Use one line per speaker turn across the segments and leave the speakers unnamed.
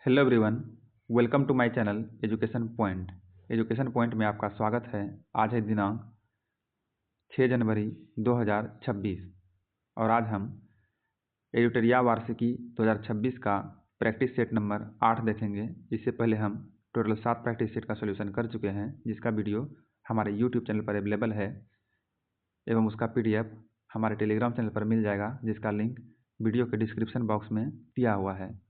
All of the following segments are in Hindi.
Hello everyone, welcome to my channel education point. Education point में आपका स्वागत है। आज है दिनांक 6 जनवरी 2026 और आज हम एडिटोरिया वार्षिकी 2026 का प्रैक्टिस सेट नंबर 8 देखेंगे। इससे पहले हम टोटल 7 प्रैक्टिस सेट का सॉल्यूशन कर चुके हैं, जिसका वीडियो हमारे यूट्यूब चैनल पर अवेलेबल है एवं उसका PDF हमारे टेलीग्राम चैनल पर मिल जाएगा, जिसका लिंक वीडियो के डिस्क्रिप्शन बॉक्स में दिया हुआ है।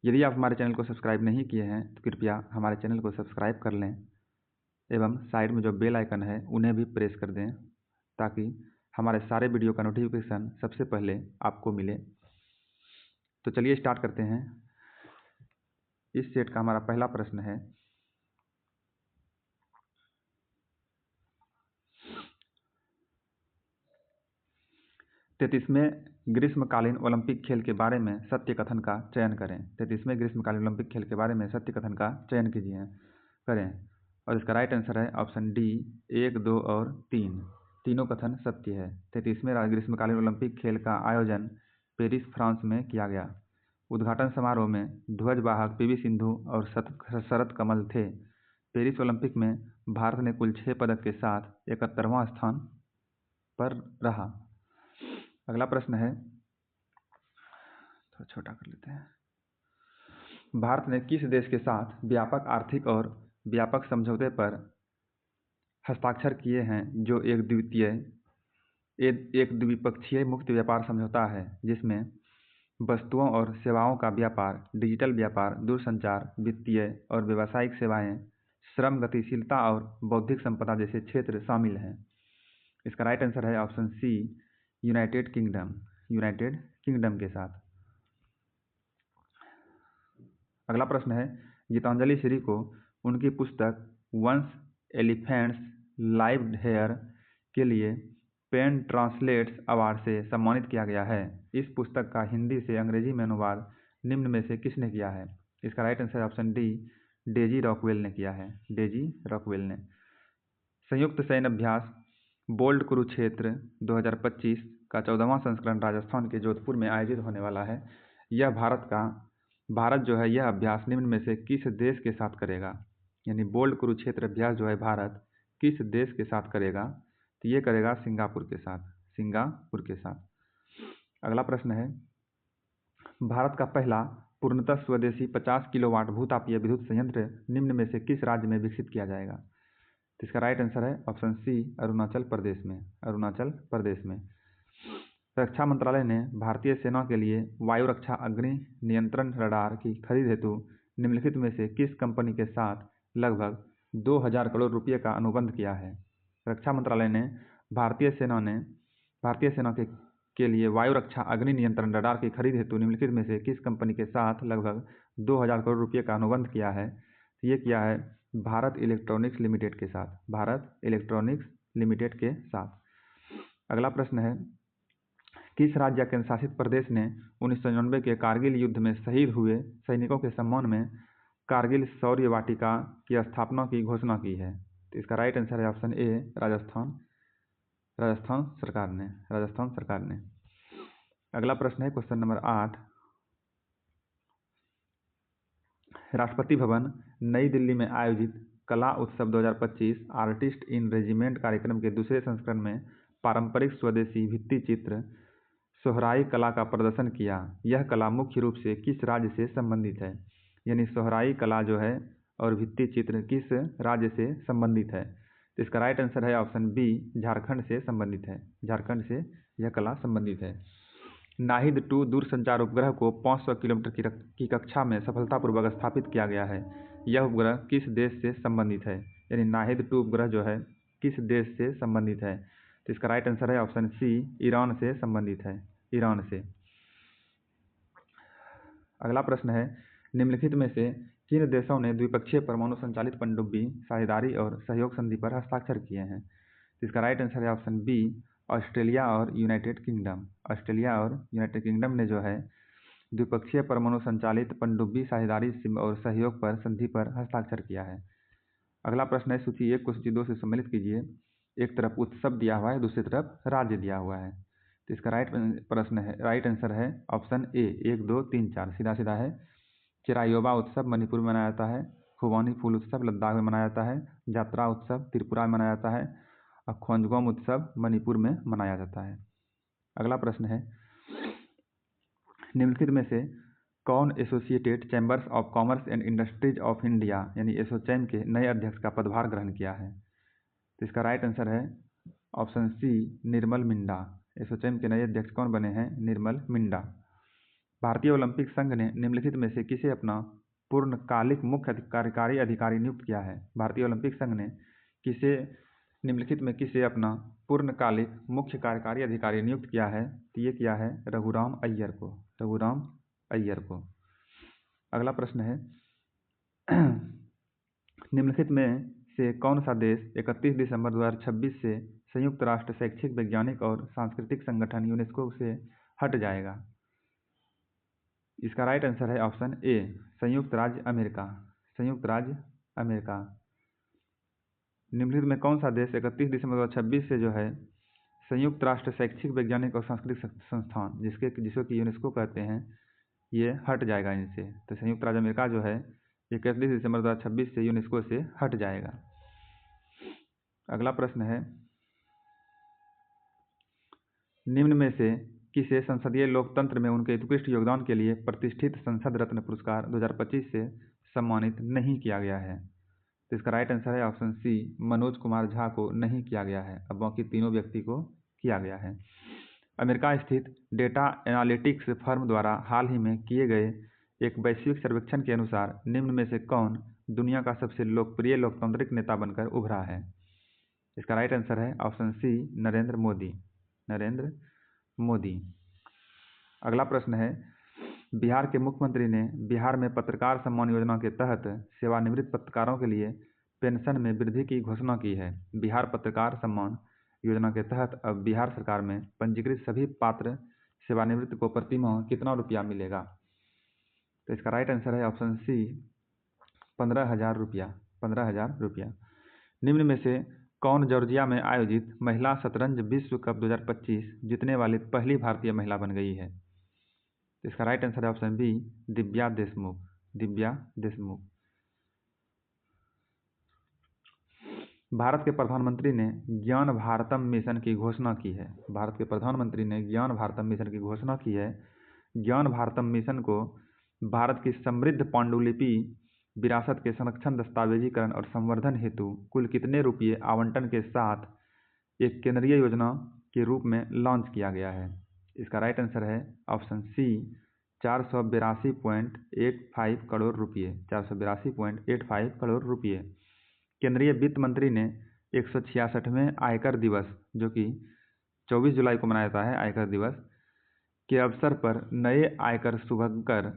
यदि आप हमारे चैनल को सब्सक्राइब नहीं किए हैं तो कृपया हमारे चैनल को सब्सक्राइब कर लें एवं साइड में जो बेल आइकन है उन्हें भी प्रेस कर दें, ताकि हमारे सारे वीडियो का नोटिफिकेशन सबसे पहले आपको मिले। तो चलिए स्टार्ट करते हैं। इस सेट का हमारा पहला प्रश्न है, तैंतीसवें ग्रीष्मकालीन ओलंपिक खेल के बारे में सत्य कथन का चयन करें। 33वें ग्रीष्मकालीन ओलंपिक खेल के बारे में सत्य कथन का चयन करें और इसका राइट आंसर है ऑप्शन डी 1, 2 और 3। तीनों कथन सत्य है। 33वें ग्रीष्मकालीन ओलंपिक खेल का आयोजन पेरिस, फ्रांस में किया गया। उद्घाटन समारोह में ध्वजवाहक PV सिंधु और शरत कमल थे। पेरिस ओलंपिक में भारत ने कुल 6 पदक के साथ 71वां स्थान पर रहा। अगला प्रश्न है, थोड़ा छोटा कर लेते हैं। भारत ने किस देश के साथ व्यापक आर्थिक और व्यापक समझौते पर हस्ताक्षर किए हैं, जो एक द्विपक्षीय मुक्त व्यापार समझौता है, जिसमें वस्तुओं और सेवाओं का व्यापार, डिजिटल व्यापार, दूरसंचार, वित्तीय और व्यावसायिक सेवाएं, श्रम गतिशीलता और बौद्धिक संपदा जैसे क्षेत्र शामिल हैं। इसका राइट आंसर है ऑप्शन सी यूनाइटेड किंगडम के साथ। अगला प्रश्न है, गीतांजलि श्री को उनकी पुस्तक वंस एलिफेंट्स लाइव्ड हेयर के लिए पेन ट्रांसलेट्स अवार्ड से सम्मानित किया गया है। इस पुस्तक का हिंदी से अंग्रेजी में अनुवाद निम्न में से किसने किया है? इसका right answer option D Daisy Rockwell ने किया है। डेजी रॉकवेल ने। संयुक्त सैन्य अभ्यास बोल्ड कुरुक्षेत्र 2025 का 14वां संस्करण राजस्थान के जोधपुर में आयोजित होने वाला है। भारत जो है यह अभ्यास निम्न में से किस देश के साथ करेगा? यानी बोल्ड कुरुक्षेत्र अभ्यास जो है भारत किस देश के साथ करेगा? तो ये करेगा सिंगापुर के साथ। अगला प्रश्न है, भारत का पहला पूर्णतः स्वदेशी 50 किलोवाट भूतापीय विद्युत संयंत्र निम्न में से किस राज्य में विकसित किया जाएगा? तो इसका राइट आंसर है ऑप्शन सी अरुणाचल प्रदेश में। रक्षा मंत्रालय ने भारतीय सेना के लिए वायु रक्षा अग्नि नियंत्रण रडार की खरीद हेतु निम्नलिखित में से किस कंपनी के साथ लगभग 2000 करोड़ रुपये का अनुबंध किया है? रक्षा मंत्रालय ने भारतीय सेना के लिए वायु रक्षा अग्नि नियंत्रण रडार की खरीद हेतु निम्नलिखित में से किस कंपनी के साथ लगभग 2000 करोड़ रुपये का अनुबंध किया है? ये किया है भारत इलेक्ट्रॉनिक्स लिमिटेड के साथ। अगला प्रश्न है, किस राज्य या केंद्रशासित प्रदेश ने 1999 के कारगिल युद्ध में शहीद हुए सैनिकों के सम्मान में कारगिल शौर्य वाटिका की स्थापना की घोषणा की है? तो इसका राइट आंसर है ऑप्शन ए राजस्थान सरकार ने। अगला प्रश्न है क्वेश्चन नंबर 8, राष्ट्रपति भवन नई दिल्ली में आयोजित कला उत्सव 2025 आर्टिस्ट इन रेजिमेंट कार्यक्रम के दूसरे संस्करण में पारंपरिक स्वदेशी भित्ति चित्र सोहराई कला का प्रदर्शन किया। यह कला मुख्य रूप से किस राज्य से संबंधित है? यानी सोहराई कला जो है और भित्ति चित्र किस राज्य से संबंधित है? तो इसका राइट आंसर है ऑप्शन बी झारखंड से यह कला संबंधित है। नाहिद 2 दूरसंचार उपग्रह को 500 किलोमीटर की कक्षा में सफलतापूर्वक स्थापित किया गया है। यह उपग्रह किस देश से संबंधित है? यानी नाहिद 2 उपग्रह जो है किस देश से संबंधित है? तो इसका राइट आंसर है ऑप्शन सी ईरान से संबंधित है। अगला प्रश्न है, निम्नलिखित में से किन देशों ने द्विपक्षीय परमाणु संचालित पनडुब्बी साझेदारी और सहयोग संधि पर हस्ताक्षर किए हैं? तो इसका राइट आंसर है ऑप्शन बी ऑस्ट्रेलिया और यूनाइटेड किंगडम ने जो है द्विपक्षीय परमाणु संचालित पनडुब्बी साझेदारी और सहयोग पर संधि पर हस्ताक्षर किया है। अगला प्रश्न है, सूची 1 को सूची 2 से सम्मिलित कीजिए। एक तरफ उत्सव दिया हुआ है, दूसरी तरफ राज्य दिया हुआ है। तो इसका राइट आंसर है ऑप्शन ए 1 2 3 4 सीधा सीधा है। चिरायोबा उत्सव मणिपुर में मनाया जाता है। खुबानी फूल उत्सव लद्दाख में मनाया जाता है। जात्रा उत्सव त्रिपुरा में मनाया जाता है और खोंजगोम उत्सव मणिपुर में मनाया जाता है। अगला प्रश्न है, निम्नलिखित में से कौन associated chambers of commerce and industries of India यानी एसोचैम के नए अध्यक्ष का पदभार ग्रहण किया है? तो इसका राइट आंसर है ऑप्शन सी निर्मल मिंडा। एसोचैम के नए अध्यक्ष कौन बने हैं? निर्मल मिंडा। भारतीय ओलंपिक संघ ने निम्नलिखित में से किसे अपना पूर्णकालिक मुख्य कार्यकारी अधिकारी नियुक्त किया है? भारतीय ओलंपिक संघ ने निम्नलिखित में किसे अपना पूर्णकालिक मुख्य कार्यकारी अधिकारी नियुक्त किया है? तो ये किया है रघुराम अय्यर को। रघुराम अय्यर को। अगला प्रश्न है, निम्नलिखित में से कौन सा देश 31 दिसंबर 2026 से संयुक्त राष्ट्र शैक्षिक वैज्ञानिक और सांस्कृतिक संगठन यूनेस्को से हट जाएगा? इसका राइट आंसर है ऑप्शन ए संयुक्त राज्य अमेरिका। संयुक्त राज्य अमेरिका। निम्नलिखित में कौन सा देश 31 दिसंबर 2026 से जो है संयुक्त राष्ट्र शैक्षिक वैज्ञानिक और सांस्कृतिक संस्थान जिसको कि यूनेस्को कहते हैं, ये हट जाएगा इनसे? तो संयुक्त राज्य अमेरिका जो है 31 दिसंबर 2026 से यूनेस्को से हट जाएगा। अगला प्रश्न है, निम्न में से किसे संसदीय लोकतंत्र में उनके उत्कृष्ट योगदान के लिए प्रतिष्ठित संसद रत्न पुरस्कार 2025 से सम्मानित नहीं किया गया है? तो इसका राइट आंसर है ऑप्शन सी मनोज कुमार झा को नहीं किया गया है, अब बाकी तीनों व्यक्ति को किया गया है। अमेरिका स्थित डेटा एनालिटिक्स फर्म द्वारा हाल ही में किए गए एक वैश्विक सर्वेक्षण के अनुसार निम्न में से कौन दुनिया का सबसे लोकप्रिय लोकतांत्रिक नेता बनकर उभरा है? इसका राइट आंसर है ऑप्शन सी नरेंद्र मोदी। नरेंद्र मोदी। अगला प्रश्न है, बिहार के मुख्यमंत्री ने बिहार में पत्रकार सम्मान योजना के तहत सेवानिवृत्त पत्रकारों के लिए पेंशन में वृद्धि की घोषणा की है। बिहार पत्रकार सम्मान योजना के तहत अब बिहार सरकार में पंजीकृत सभी पात्र सेवानिवृत्त को प्रति माह कितना रुपया मिलेगा? तो इसका राइट आंसर है ऑप्शन सी 15,000 रुपया। 15,000 रुपया। निम्न में से कौन जॉर्जिया में आयोजित महिला शतरंज विश्व कप 2025 जीतने वाली पहली भारतीय महिला बन गई है? इसका राइट आंसर है ऑप्शन बी दिव्या देशमुख। दिव्या देशमुख। भारत के प्रधानमंत्री ने ज्ञान भारतम मिशन की घोषणा की है। भारत के प्रधानमंत्री ने ज्ञान भारतम मिशन की घोषणा की है। ज्ञान भारतम मिशन को भारत की समृद्ध पांडुलिपि विरासत के संरक्षण, दस्तावेजीकरण और संवर्धन हेतु कुल कितने रुपये आवंटन के साथ एक केंद्रीय योजना के रूप में लॉन्च किया गया है? इसका राइट आंसर है ऑप्शन सी 482.85 करोड़ रुपये। 482.85 करोड़ रुपये। केंद्रीय वित्त मंत्री ने 166वें आयकर दिवस जो कि 24 जुलाई को मनाया जाता है आयकर दिवस के अवसर पर नए आयकर शुभंकर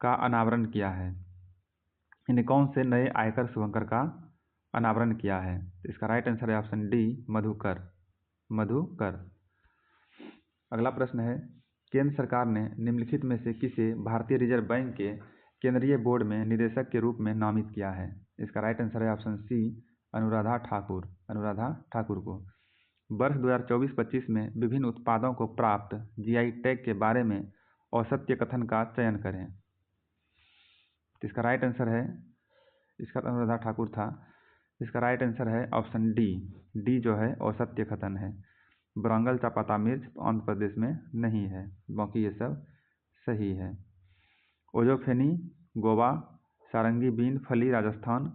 का अनावरण किया है। इन्हें कौन से नए आयकर शुभंकर का अनावरण किया है? तो इसका राइट आंसर है ऑप्शन डी मधुकर। मधुकर। अगला प्रश्न है, केंद्र सरकार ने निम्नलिखित में से किसे भारतीय रिजर्व बैंक के केंद्रीय बोर्ड में निदेशक के रूप में नामित किया है? इसका राइट आंसर है ऑप्शन सी अनुराधा ठाकुर। अनुराधा ठाकुर को। वर्ष 2024-25 में विभिन्न उत्पादों को प्राप्त जीआई टैग के बारे में औसत्य कथन का चयन करें। इसका राइट आंसर है, इसका अनुराधा ठाकुर था। इसका राइट आंसर है ऑप्शन डी। डी जो है औसत्य कथन है। बरंगल चापाता मिर्च आंध्र प्रदेश में नहीं है, बाकी ये सब सही है। ओजोफेनी गोवा, सारंगी बीन फली राजस्थान,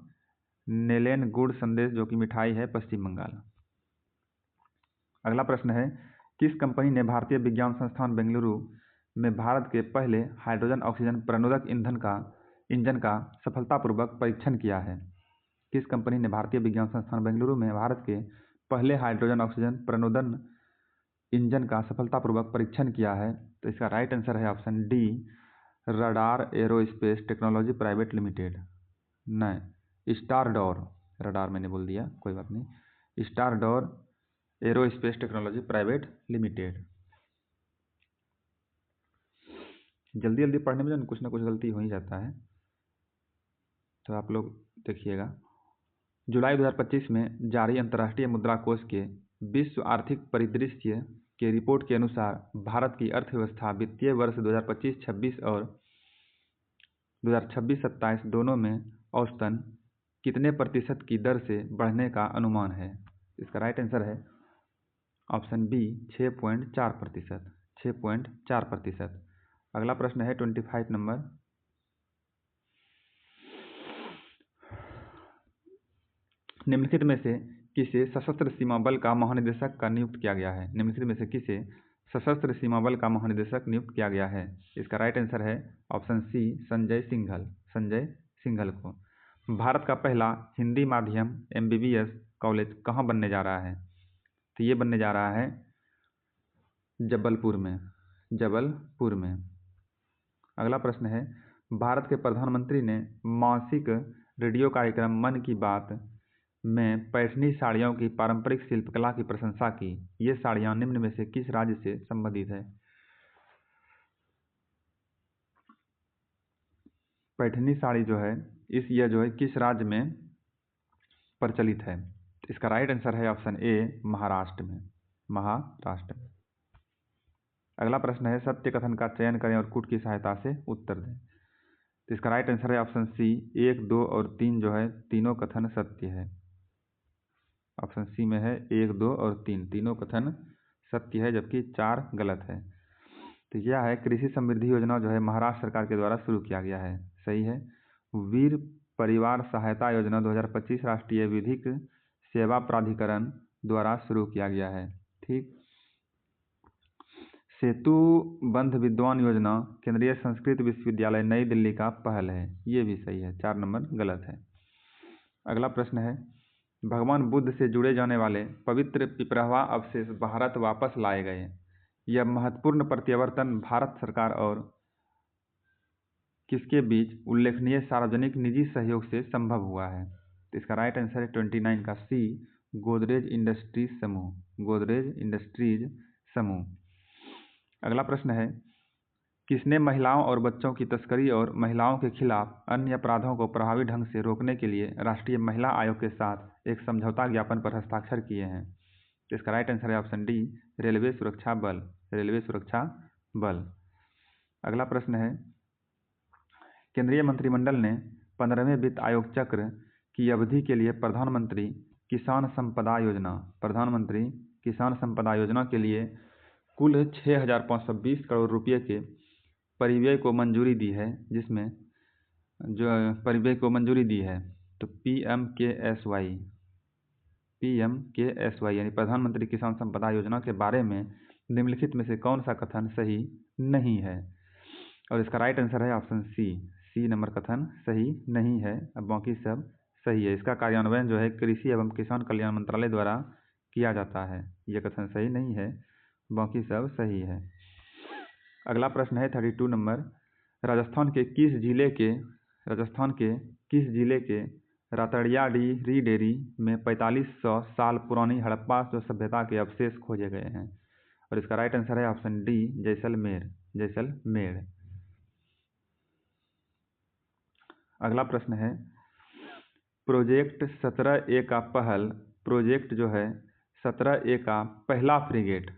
नेलेन गुड़ संदेश जो कि मिठाई है पश्चिम बंगाल। अगला प्रश्न है, किस कंपनी ने भारतीय विज्ञान संस्थान बेंगलुरु में भारत के पहले हाइड्रोजन ऑक्सीजन प्रणोदक इंजन का सफलतापूर्वक परीक्षण किया है? किस कंपनी ने भारतीय विज्ञान संस्थान बेंगलुरु में भारत के पहले हाइड्रोजन ऑक्सीजन प्रणोदन इंजन का सफलतापूर्वक परीक्षण किया है? तो इसका राइट आंसर है option D radar aerospace technology private limited. नहीं, स्टारडोर। रडार मैंने बोल दिया, कोई बात नहीं। स्टारडोर एरोस्पेस टेक्नोलॉजी प्राइवेट लिमिटेड। जल्दी जल्दी पढ़ने में कुछ ना कुछ गलती हो ही जाता है, तो आप लोग देखिएगा। जुलाई 2025 में जारी अंतर्राष्ट्रीय मुद्रा कोष के विश्व आर्थिक परिदृश्य के रिपोर्ट के अनुसार भारत की अर्थव्यवस्था वित्तीय वर्ष 2025-26 और 2026-27 दोनों में औसतन कितने प्रतिशत की दर से बढ़ने का अनुमान है? इसका राइट आंसर है ऑप्शन बी 6.4%। 6.4%। अगला प्रश्न है 25 नंबर। निम्नलिखित में से किसे सशस्त्र सीमा बल का महानिदेशक का नियुक्त किया गया है? निम्नलिखित में से किसे सशस्त्र सीमा बल का महानिदेशक नियुक्त किया गया है? इसका राइट आंसर है ऑप्शन सी संजय सिंघल। संजय सिंघल को। भारत का पहला हिंदी माध्यम MBBS कॉलेज कहाँ बनने जा रहा है? तो ये बनने जा रहा है जबलपुर में। जबलपुर में। अगला प्रश्न है भारत के प्रधानमंत्री ने मासिक रेडियो कार्यक्रम मन की बात में पैठनी साड़ियों की पारंपरिक शिल्पकला की प्रशंसा की। ये साड़ियाँ निम्न में से किस राज्य से संबंधित है? पैठनी साड़ी जो है यह जो है किस राज्य में प्रचलित है? इसका राइट आंसर है ऑप्शन ए महाराष्ट्र में। महाराष्ट्र में। अगला प्रश्न है सत्य कथन का चयन करें और कूट की सहायता से उत्तर दें। तो इसका राइट आंसर है ऑप्शन सी 1, 2 और 3 जो है तीनों कथन सत्य है। ऑप्शन सी में है 1, 2 और 3 तीनों कथन सत्य है, जबकि 4 गलत है। तो यह है कृषि समृद्धि योजना जो है महाराष्ट्र सरकार के द्वारा शुरू किया गया है। सही है। वीर परिवार सहायता योजना 2025 राष्ट्रीय विधिक सेवा प्राधिकरण द्वारा शुरू किया गया है। ठीक। सेतु बंध विद्वान योजना केंद्रीय संस्कृत विश्वविद्यालय नई दिल्ली का पहल है। ये भी सही है। 4 नंबर गलत है। अगला प्रश्न है भगवान बुद्ध से जुड़े जाने वाले पवित्र पिपरवा अवशेष भारत वापस लाए गए। यह महत्वपूर्ण प्रत्यावर्तन भारत सरकार और किसके बीच उल्लेखनीय सार्वजनिक निजी सहयोग से संभव हुआ है? तो इसका राइट आंसर है 29 का सी गोदरेज इंडस्ट्रीज समूह। गोदरेज इंडस्ट्रीज समूह। अगला प्रश्न है किसने महिलाओं और बच्चों की तस्करी और महिलाओं के खिलाफ अन्य अपराधों को प्रभावी ढंग से रोकने के लिए राष्ट्रीय महिला आयोग के साथ एक समझौता ज्ञापन पर हस्ताक्षर किए हैं? तो इसका राइट आंसर है ऑप्शन डी रेलवे सुरक्षा बल। रेलवे सुरक्षा बल। अगला प्रश्न है केंद्रीय मंत्रिमंडल ने 15वें वित्त आयोग चक्र की अवधि के लिए प्रधानमंत्री किसान संपदा योजना के लिए कुल 6,520 करोड़ रुपये के परिव्यय को मंजूरी दी है, जिसमें जो परिव्यय को मंजूरी दी है तो PMKSY यानी प्रधानमंत्री किसान संपदा योजना के बारे में निम्नलिखित में से कौन सा कथन सही नहीं है? और इसका राइट आंसर है ऑप्शन सी नंबर कथन सही नहीं है। अब बाकी सब सही है। इसका कार्यान्वयन जो है कृषि एवं किसान कल्याण मंत्रालय द्वारा किया जाता है। यह कथन सही नहीं है, बाकी सब सही है। अगला प्रश्न है 32 नंबर राजस्थान के किस जिले के रातड़ियाडी डेरी में 4500 साल पुरानी हड़प्पा सभ्यता के अवशेष खोजे गए हैं? और इसका राइट आंसर है ऑप्शन डी जैसलमेर। अगला प्रश्न है प्रोजेक्ट 17A का पहला फ्रिगेट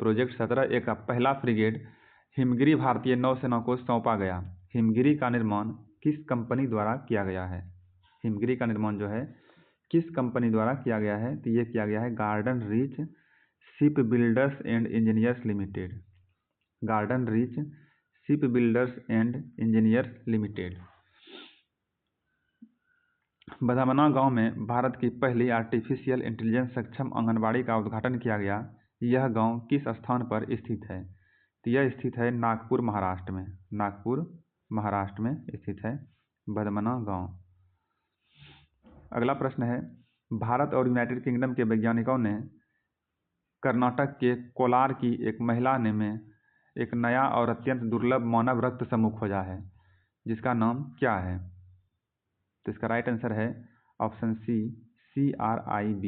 प्रोजेक्ट 17A का पहला फ्रिगेट हिमगिरी भारतीय नौसेना को सौंपा गया। हिमगिरी का निर्माण किस कंपनी द्वारा किया गया है? हिमगिरी का निर्माण जो है किस कंपनी द्वारा किया गया है? तो ये किया गया है Garden Reach Ship Builders and Engineers Limited. Garden Reach Ship Builders and Engineers Limited. Badamna गांव में भारत की पहली आर्टिफिशियल इंटेलिजेंस सक्षम आंगनबाड़ी का उद्घाटन किया गया। यह गांव किस स्थान पर स्थित है? तो यह स्थित है नागपुर महाराष्ट्र में। नागपुर महाराष्ट्र में स्थित है बदामना गांव। अगला प्रश्न है भारत और यूनाइटेड किंगडम के वैज्ञानिकों ने कर्नाटक के कोलार की एक महिला में एक नया और अत्यंत दुर्लभ मानव रक्त समूह खोजा है, जिसका नाम क्या है? तो इसका राइट आंसर है ऑप्शन सी CRIB।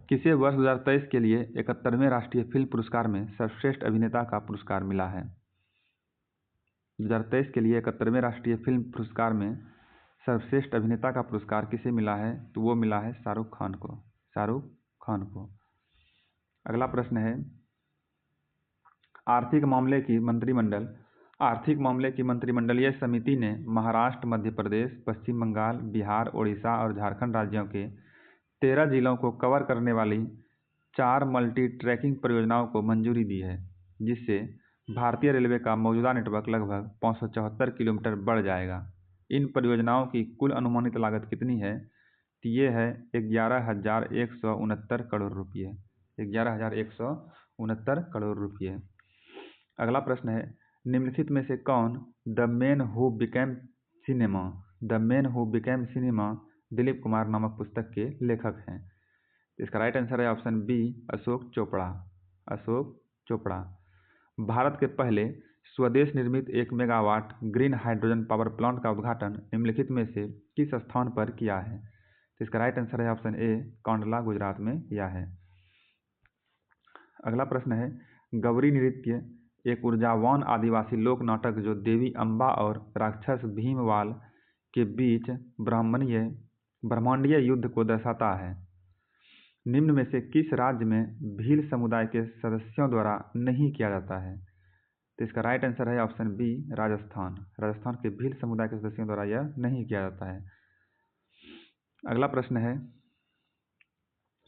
किसे वर्ष 2023 के लिए 71वें राष्ट्रीय फिल्म पुरस्कार में सर्वश्रेष्ठ अभिनेता का पुरस्कार मिला है? 2023 के लिए 71वें राष्ट्रीय फिल्म पुरस्कार में सर्वश्रेष्ठ अभिनेता का पुरस्कार किसे मिला है? तो वो मिला है शाहरुख खान को, शाहरुख खान को। अगला प्रश्न है, आर्थिक मामले की मंत्रिमंडलीय समिति ने महाराष्ट्र, मध्य प्रदेश, पश्चिम बंगाल, बिहार, ओडिशा और झारखंड राज्यों के 13 जिलों को कवर करने वाली 4 मल्टी ट्रैकिंग परियोजनाओं को मंजूरी दी है, जिससे भारतीय रेलवे का मौजूदा नेटवर्क लगभग 574 किलोमीटर बढ़ जाएगा। इन परियोजनाओं की कुल अनुमानित लागत कितनी है? तो ये है 11,169 करोड़ रुपये, 11,169 करोड़ रुपये। अगला प्रश्न है, निम्नलिखित में से कौन the man who became cinema Dilip Kumar नामक पुस्तक के लेखक हैं? इसका राइट आंसर है ऑप्शन बी, अशोक चोपड़ा। भारत के पहले स्वदेश निर्मित 1 megawatt green hydrogen power plant का उद्घाटन निम्नलिखित में से किस स्थान पर किया है? तो इसका राइट आंसर है ऑप्शन ए, कांडला, गुजरात में किया है। अगला प्रश्न है, गौरी नृत्य एक ऊर्जावान आदिवासी लोक नाटक जो देवी अम्बा और राक्षस भीमवाल के बीच ब्रह्मांडीय युद्ध को दर्शाता है। निम्न में से किस राज्य में भील समुदाय के सदस्यों द्वारा नहीं किया जाता है? तो इसका राइट आंसर है ऑप्शन बी, राजस्थान के भील समुदाय के सदस्यों द्वारा यह नहीं किया जाता है। अगला प्रश्न है,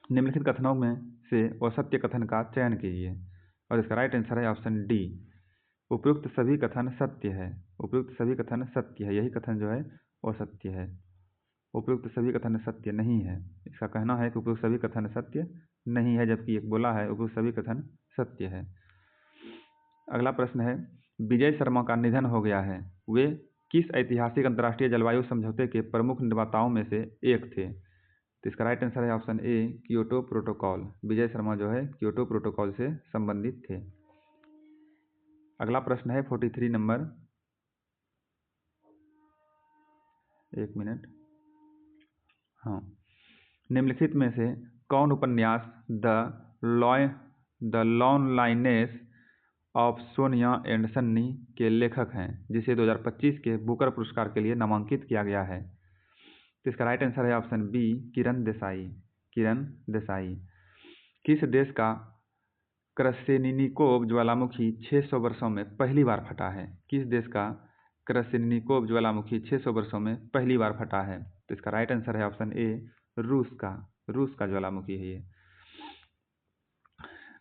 निम्नलिखित कथनों में से असत्य कथन का चयन कीजिए, और इसका राइट आंसर है ऑप्शन डी, उपयुक्त सभी कथन सत्य है। यही कथन जो है असत्य है, उपयुक्त सभी कथन सत्य नहीं है। इसका कहना है कि उपयुक्त सभी कथन सत्य नहीं है, जबकि एक बोला है उपयुक्त सभी कथन सत्य है। अगला प्रश्न है, विजय शर्मा का निधन हो गया है, वे किस ऐतिहासिक अंतर्राष्ट्रीय जलवायु समझौते के प्रमुख निर्माताओं में से एक थे? तो इसका राइट आंसर है option A, Kyoto protocol. Vijay Sharma जो है क्योटो प्रोटोकॉल से संबंधित थे। अगला प्रश्न है 43 नंबर, एक मिनट, हाँ, निम्नलिखित में से कौन उपन्यास the loneliness of Sonia and Sunny के लेखक हैं, जिसे 2025 के बुकर पुरस्कार के लिए नामांकित किया गया है? तो इसका राइट आंसर है ऑप्शन बी, किरण देसाई। किस देश का क्रसेनिकोव ज्वालामुखी 600 वर्षों में पहली बार फटा है? किस देश का क्रसेनिकोव ज्वालामुखी 600 वर्षों में पहली बार फटा है? तो इसका राइट आंसर है ऑप्शन ए, रूस का ज्वालामुखी है ये।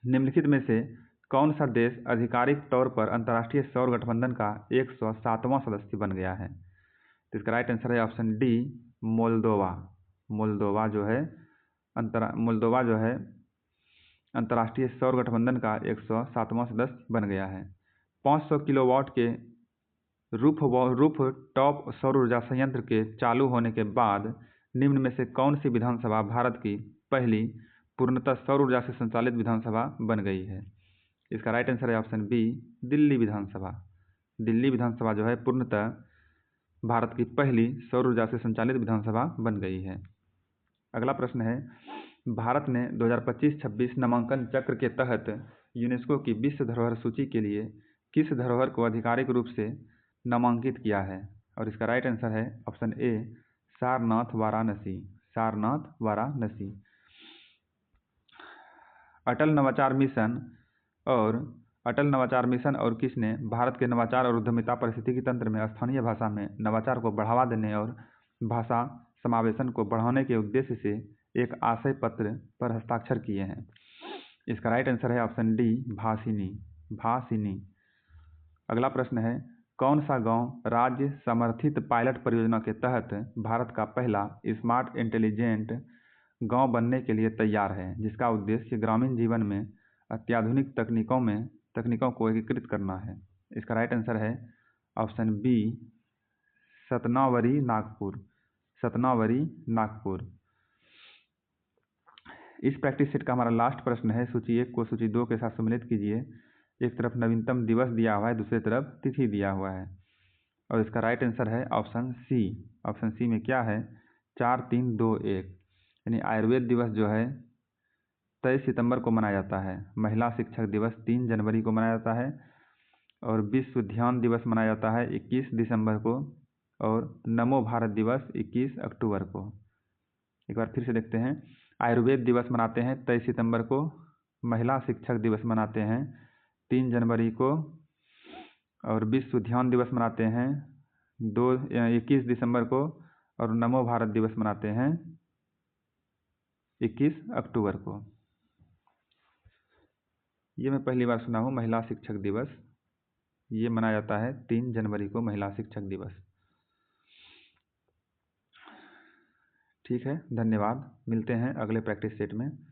निम्नलिखित में से कौन सा देश आधिकारिक तौर पर अंतर्राष्ट्रीय सौर गठबंधन का 107वां सदस्य बन गया है? तो इसका राइट आंसर है ऑप्शन डी, मोल्दोवा जो है अंतर्राष्ट्रीय सौर गठबंधन का 107वां सदस्य बन गया है। 500 किलोवाट के रूफ टॉप सौर ऊर्जा संयंत्र के चालू होने के बाद निम्न में से कौन सी विधानसभा भारत की पहली पूर्णतः सौर ऊर्जा से संचालित विधानसभा बन गई है? इसका राइट आंसर है ऑप्शन बी, दिल्ली विधानसभा जो है पूर्णतः भारत की पहली सौर ऊर्जा से संचालित विधानसभा बन गई है। अगला प्रश्न है, भारत ने 2025-26 नामांकन चक्र के तहत यूनेस्को की विश्व धरोहर सूची के लिए किस धरोहर को आधिकारिक रूप से नामांकित किया है? और इसका राइट आंसर है ऑप्शन ए, सारनाथ वाराणसी। अटल नवाचार मिशन और किसने भारत के नवाचार और उद्यमिता पारिस्थितिकी तंत्र में स्थानीय भाषा में नवाचार को बढ़ावा देने और भाषा समावेशन को बढ़ाने के उद्देश्य से एक आशय पत्र पर हस्ताक्षर किए हैं? इसका राइट आंसर है ऑप्शन डी, भाषिनी। अगला प्रश्न है, कौन सा गांव राज्य समर्थित पायलट परियोजना के तहत भारत का पहला स्मार्ट इंटेलिजेंट गांव बनने के लिए तैयार है, जिसका उद्देश्य ग्रामीण जीवन में अत्याधुनिक तकनीकों को एकीकृत करना है? इसका राइट आंसर है ऑप्शन बी, सतनावरी नागपुर। इस प्रैक्टिस सेट का हमारा लास्ट प्रश्न है, सूची 1 को सूची 2 के साथ सम्मिलित कीजिए। एक तरफ नवीनतम दिवस दिया हुआ है, दूसरी तरफ तिथि दिया हुआ है, और इसका राइट आंसर है ऑप्शन सी में क्या है, 4-3-2-1, यानी आयुर्वेद दिवस जो है 23 सितंबर को मनाया जाता है, महिला शिक्षक दिवस 3 जनवरी को मनाया जाता है, और विश्व ध्यान दिवस मनाया जाता है 21 दिसंबर को, और नमो भारत दिवस 21 अक्टूबर को। एक बार फिर से देखते हैं। आयुर्वेद दिवस मनाते हैं 23 सितंबर को। महिला शिक्षक दिवस मनाते हैं 3 जनवरी को। और विश्व ध्यान दिवस मनाते हैं 21 दिसंबर को। और नमो भारत दिवस मनाते हैं 21 अक्टूबर को। ये मैं पहली बार सुना हूँ, महिला शिक्षक दिवस। ये मनाया जाता है 3 जनवरी को, महिला शिक्षक दिवस। ठीक है, धन्यवाद। मिलते हैं अगले प्रैक्टिस सेट में।